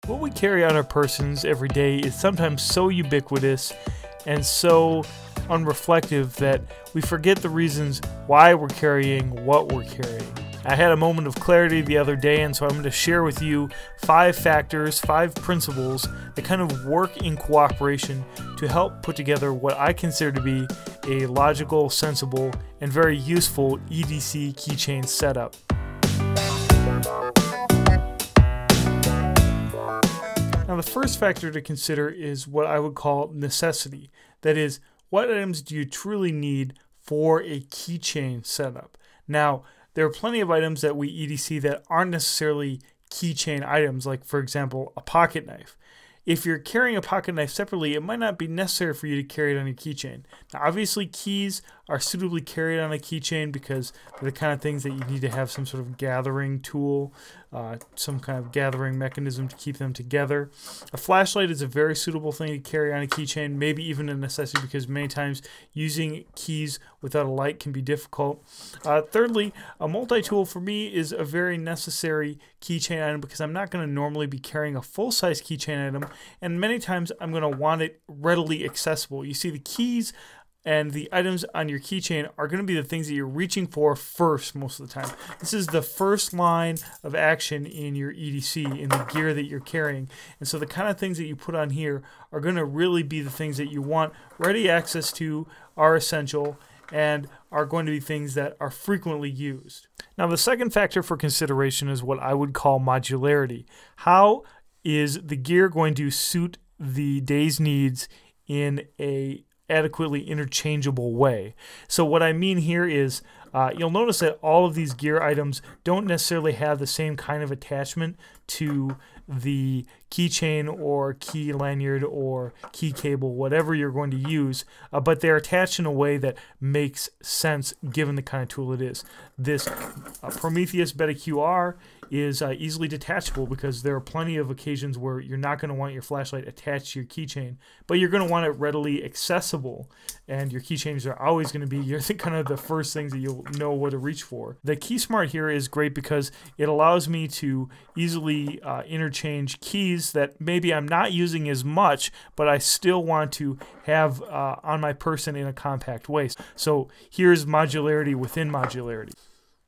What we carry on our persons every day is sometimes so ubiquitous and so unreflective that we forget the reasons why we're carrying what we're carrying. I had a moment of clarity the other day, and so I'm going to share with you 5 factors, 5 principles that kind of work in cooperation to help put together what I consider to be a logical, sensible, and very useful EDC keychain setup. Now, the first factor to consider is what I would call necessity. That is, what items do you truly need for a keychain setup? Now, there are plenty of items that we EDC that aren't necessarily keychain items, like, for example, a pocket knife. If you're carrying a pocket knife separately, it might not be necessary for you to carry it on your keychain. Now, obviously, keys are suitably carried on a keychain because they're the kind of things that you need to have some sort of gathering tool, some kind of gathering mechanism to keep them together. A flashlight is a very suitable thing to carry on a keychain, maybe even a necessity because many times using keys without a light can be difficult. Thirdly, a multi-tool for me is a very necessary keychain item because I'm not going to normally be carrying a full-size keychain item, and many times I'm going to want it readily accessible. You see, the keys and the items on your keychain are going to be the things that you're reaching for first most of the time. This is the first line of action in your EDC, in the gear that you're carrying. And so the kind of things that you put on here are going to really be the things that you want ready access to, are essential, and are going to be things that are frequently used. Now, the second factor for consideration is what I would call modularity. How is the gear going to suit the day's needs in a adequately interchangeable way? So what I mean here is you'll notice that all of these gear items don't necessarily have the same kind of attachment to the keychain or key lanyard or key cable, whatever you're going to use, but they're attached in a way that makes sense given the kind of tool it is. This Prometheus Beta QR is easily detachable because there are plenty of occasions where you're not going to want your flashlight attached to your keychain, but you're going to want it readily accessible, and your keychains are always going to be kind of the first things that you'll know what to reach for. The KeySmart here is great because it allows me to easily interchange keys that maybe I'm not using as much, but I still want to have on my person in a compact way. So here's modularity within modularity.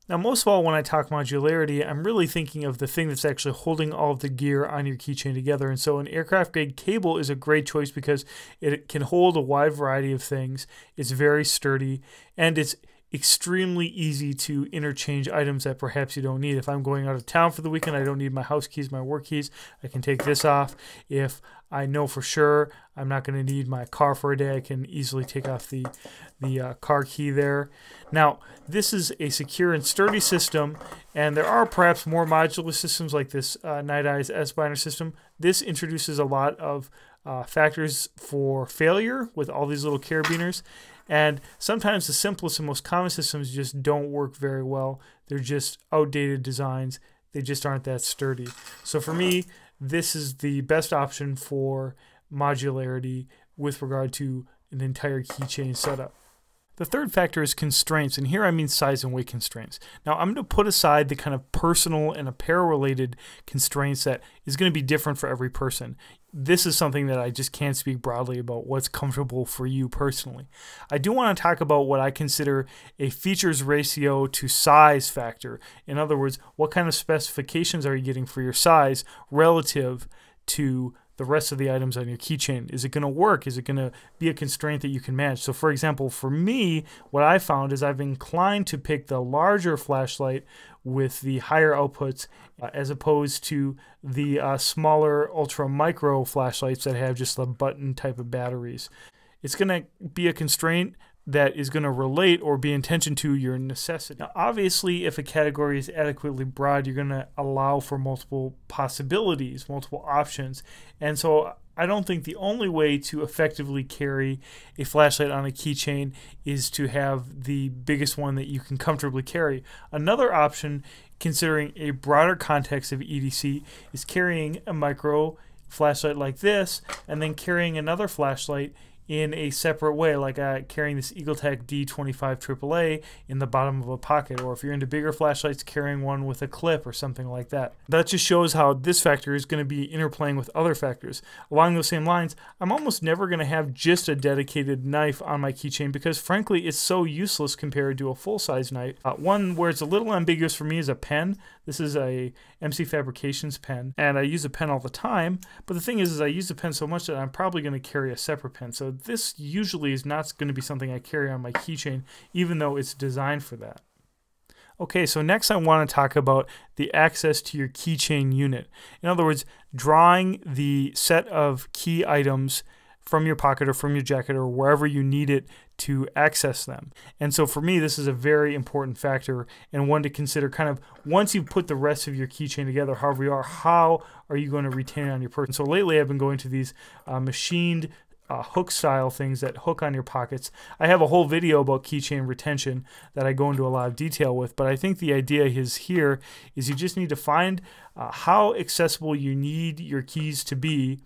Now, most of all, when I talk modularity, I'm really thinking of the thing that's actually holding all of the gear on your keychain together. And so an aircraft-grade cable is a great choice because it can hold a wide variety of things. It's very sturdy, and it's extremely easy to interchange items that perhaps you don't need. If I'm going out of town for the weekend, I don't need my house keys, my work keys, I can take this off. If I know for sure I'm not going to need my car for a day, I can easily take off the car key there. Now, this is a secure and sturdy system, and there are perhaps more modular systems like this Nite Ize S-Biner system. This introduces a lot of factors for failure with all these little carabiners. And sometimes the simplest and most common systems just don't work very well. They're just outdated designs. They just aren't that sturdy. So for me, this is the best option for modularity with regard to an entire keychain setup. The third factor is constraints, and here I mean size and weight constraints. Now, I'm going to put aside the kind of personal and apparel-related constraints that is going to be different for every person. This is something that I just can't speak broadly about what's comfortable for you personally. I do want to talk about what I consider a features ratio to size factor. In other words, what kind of specifications are you getting for your size relative to the rest of the items on your keychain? Is it going to work? Is it going to be a constraint that you can manage? So for example, for me, what I found is I've inclined to pick the larger flashlight with the higher outputs as opposed to the smaller ultra micro flashlights that have just a button type of batteries. It's going to be a constraint that is going to relate or be in tension to your necessity. Now, obviously, if a category is adequately broad, you're going to allow for multiple possibilities, multiple options. And so I don't think the only way to effectively carry a flashlight on a keychain is to have the biggest one that you can comfortably carry. Another option, considering a broader context of EDC, is carrying a micro flashlight like this and then carrying another flashlight in a separate way, like carrying this EagleTech D25 AAA in the bottom of a pocket, or if you're into bigger flashlights, carrying one with a clip or something like that. That just shows how this factor is going to be interplaying with other factors. Along those same lines, I'm almost never going to have just a dedicated knife on my keychain because frankly it's so useless compared to a full-size knife. One where it's a little ambiguous for me is a pen. This is a MC Fabrications pen, and I use a pen all the time, but the thing is I use the pen so much that I'm probably going to carry a separate pen. So this usually is not going to be something I carry on my keychain, even though it's designed for that. Okay, so next I want to talk about the access to your keychain unit. In other words, drawing the set of key items from your pocket or from your jacket or wherever you need it to access them. And so for me, this is a very important factor and one to consider kind of once you put the rest of your keychain together, however you are, how are you going to retain it on your person? So lately I've been going to these machined hook style things that hook on your pockets. I have a whole video about keychain retention that I go into a lot of detail with, but I think the idea here is you just need to find how accessible you need your keys to be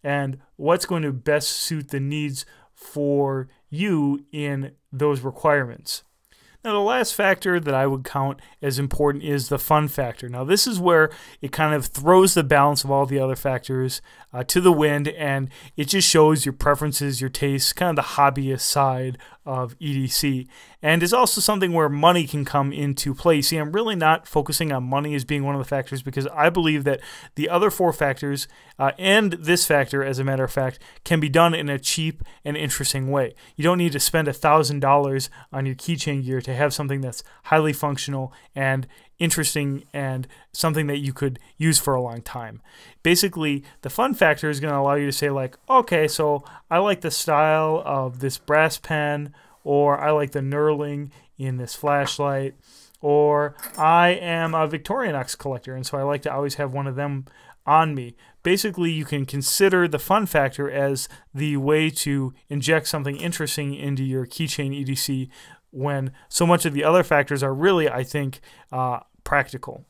and what's going to best suit the needs for you in those requirements. Now, the last factor that I would count as important is the fun factor. Now, this is where it kind of throws the balance of all the other factors to the wind, and it just shows your preferences, your tastes, kind of the hobbyist side of EDC. And it's also something where money can come into play. See, I'm really not focusing on money as being one of the factors because I believe that the other four factors and this factor, as a matter of fact, can be done in a cheap and interesting way. You don't need to spend $1,000 on your keychain gear to have something that's highly functional and interesting and something that you could use for a long time. Basically, the fun factor is going to allow you to say like, okay, so I like the style of this brass pen, or I like the knurling in this flashlight, or I am a Victorinox collector and so I like to always have one of them on me. Basically, you can consider the fun factor as the way to inject something interesting into your keychain EDC when so much of the other factors are really, I think, practical.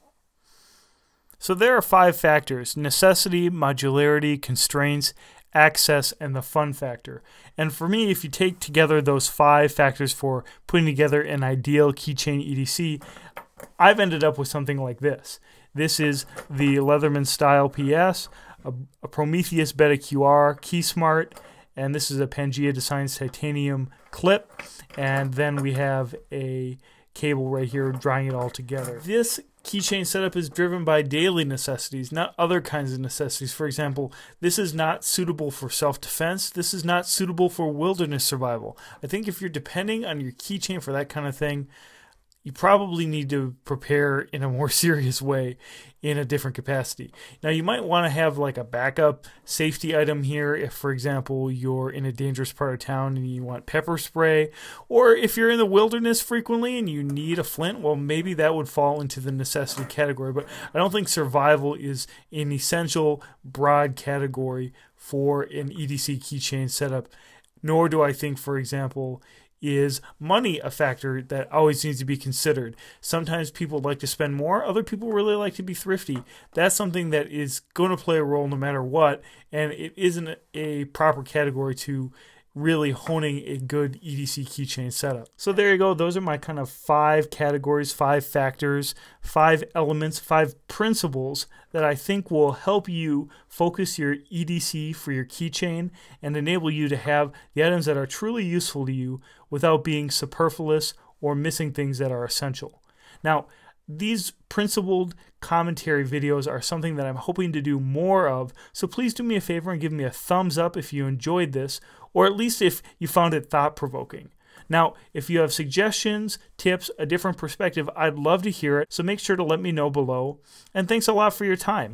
So there are 5 factors: necessity, modularity, constraints, access, and the fun factor. And for me, if you take together those 5 factors for putting together an ideal keychain EDC, I've ended up with something like this. This is the Leatherman Style PS, a Prometheus Beta QR, KeySmart, and this is a Pangea Designs titanium clip, and then we have a cable right here drawing it all together. This keychain setup is driven by daily necessities, not other kinds of necessities. For example, this is not suitable for self-defense. This is not suitable for wilderness survival. I think if you're depending on your keychain for that kind of thing, you probably need to prepare in a more serious way in a different capacity. Now, you might want to have like a backup safety item here if, for example, you're in a dangerous part of town and you want pepper spray, or if you're in the wilderness frequently and you need a flint, well, maybe that would fall into the necessity category. But I don't think survival is an essential broad category for an EDC keychain setup, nor do I think, for example, is money a factor that always needs to be considered. Sometimes people like to spend more, other people really like to be thrifty. That's something that is going to play a role no matter what, and it isn't a proper category to really honing a good EDC keychain setup. So there you go. Those are my kind of 5 categories, 5 factors, 5 elements, 5 principles that I think will help you focus your EDC for your keychain and enable you to have the items that are truly useful to you without being superfluous or missing things that are essential. Now, these principled commentary videos are something that I'm hoping to do more of, so please do me a favor and give me a thumbs up if you enjoyed this, or at least if you found it thought-provoking. Now, if you have suggestions, tips, a different perspective, I'd love to hear it, so make sure to let me know below. And thanks a lot for your time.